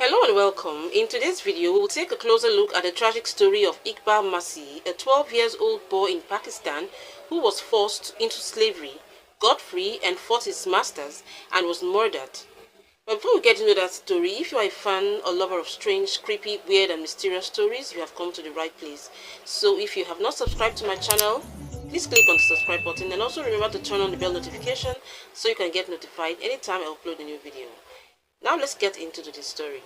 Hello and welcome. In today's video, we will take a closer look at the tragic story of Iqbal Masih, a 12-year-old boy in Pakistan who was forced into slavery, got free and fought his masters, and was murdered. But before we get into that story, if you are a fan or lover of strange, creepy, weird and mysterious stories, you have come to the right place. So if you have not subscribed to my channel, please click on the subscribe button and also remember to turn on the bell notification so you can get notified anytime I upload a new video. Now let's get into the story.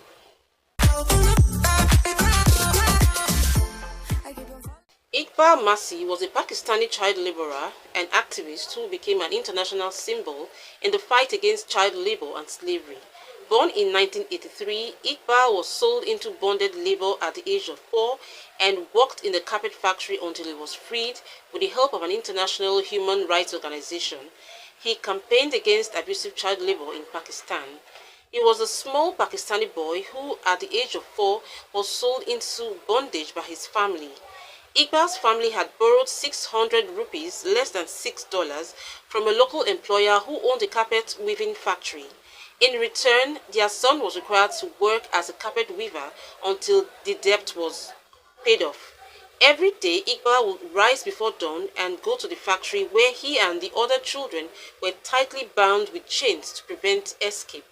Iqbal Masih was a Pakistani child laborer and activist who became an international symbol in the fight against child labor and slavery. Born in 1983, Iqbal was sold into bonded labor at the age of 4 and worked in the carpet factory until he was freed with the help of an international human rights organization. He campaigned against abusive child labor in Pakistan. He was a small Pakistani boy who, at the age of 4, was sold into bondage by his family. Iqbal's family had borrowed 600 rupees, less than $6, from a local employer who owned a carpet weaving factory. In return, their son was required to work as a carpet weaver until the debt was paid off. Every day, Iqbal would rise before dawn and go to the factory where he and the other children were tightly bound with chains to prevent escape.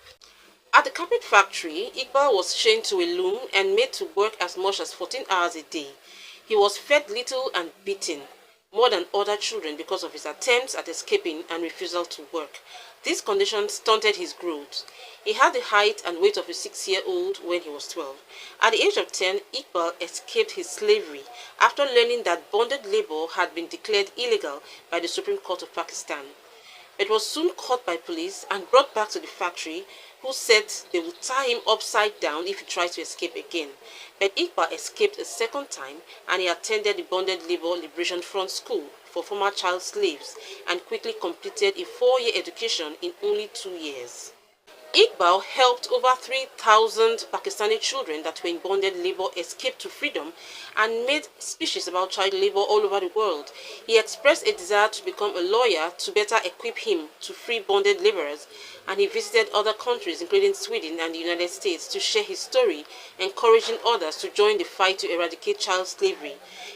At the carpet factory, Iqbal was chained to a loom and made to work as much as 14 hours a day. He was fed little and beaten, more than other children because of his attempts at escaping and refusal to work. These conditions stunted his growth. He had the height and weight of a 6-year-old when he was 12. At the age of 10, Iqbal escaped his slavery after learning that bonded labor had been declared illegal by the Supreme Court of Pakistan. But was soon caught by police and brought back to the factory, who said they would tie him upside down if he tried to escape again. But Iqbal escaped a second time and he attended the Bonded Labor Liberation Front School for former child slaves and quickly completed a 4-year education in only 2 years. Iqbal helped over 3,000 Pakistani children that were in bonded labor escape to freedom and made speeches about child labor all over the world. He expressed a desire to become a lawyer to better equip him to free bonded laborers, and he visited other countries including Sweden and the United States to share his story, encouraging others to join the fight to eradicate child slavery.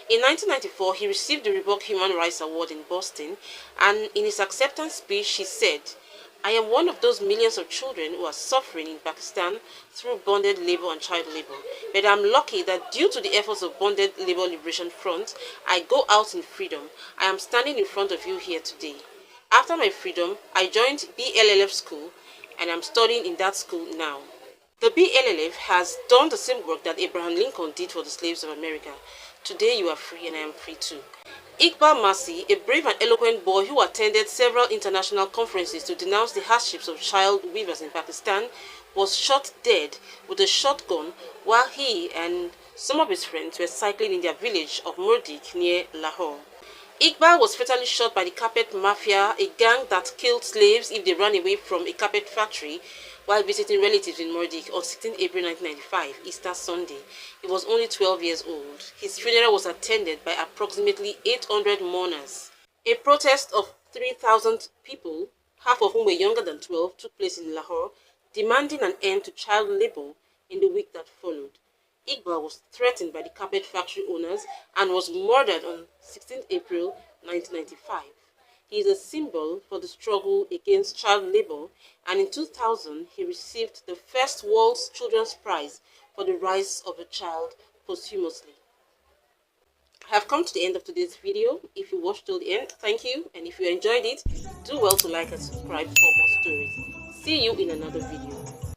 In 1994, he received the Reebok Human Rights Award in Boston, and in his acceptance speech he said, "I am one of those millions of children who are suffering in Pakistan through bonded labor and child labor. But I am lucky that due to the efforts of Bonded Labor Liberation Front, I go out in freedom. I am standing in front of you here today. After my freedom, I joined BLLF school and I am studying in that school now." The BLLF has done the same work that Abraham Lincoln did for the slaves of America. Today you are free and I am free too. Iqbal Masih, a brave and eloquent boy who attended several international conferences to denounce the hardships of child weavers in Pakistan, was shot dead with a shotgun while he and some of his friends were cycling in their village of Muridke near Lahore. Iqbal was fatally shot by the carpet mafia, a gang that killed slaves if they ran away from a carpet factory, while visiting relatives in Muridke on 16 April 1995, Easter Sunday. He was only 12 years old. His funeral was attended by approximately 800 mourners. A protest of 3,000 people, half of whom were younger than 12, took place in Lahore, demanding an end to child labor in the week that followed. Iqbal was threatened by the carpet factory owners and was murdered on 16 April 1995. He is a symbol for the struggle against child labor, and in 2000 he received the first World Children's Prize for the rights of the child posthumously. I have come to the end of today's video. If you watched till the end, thank you, and if you enjoyed it, do well to like and subscribe for more stories. See you in another video.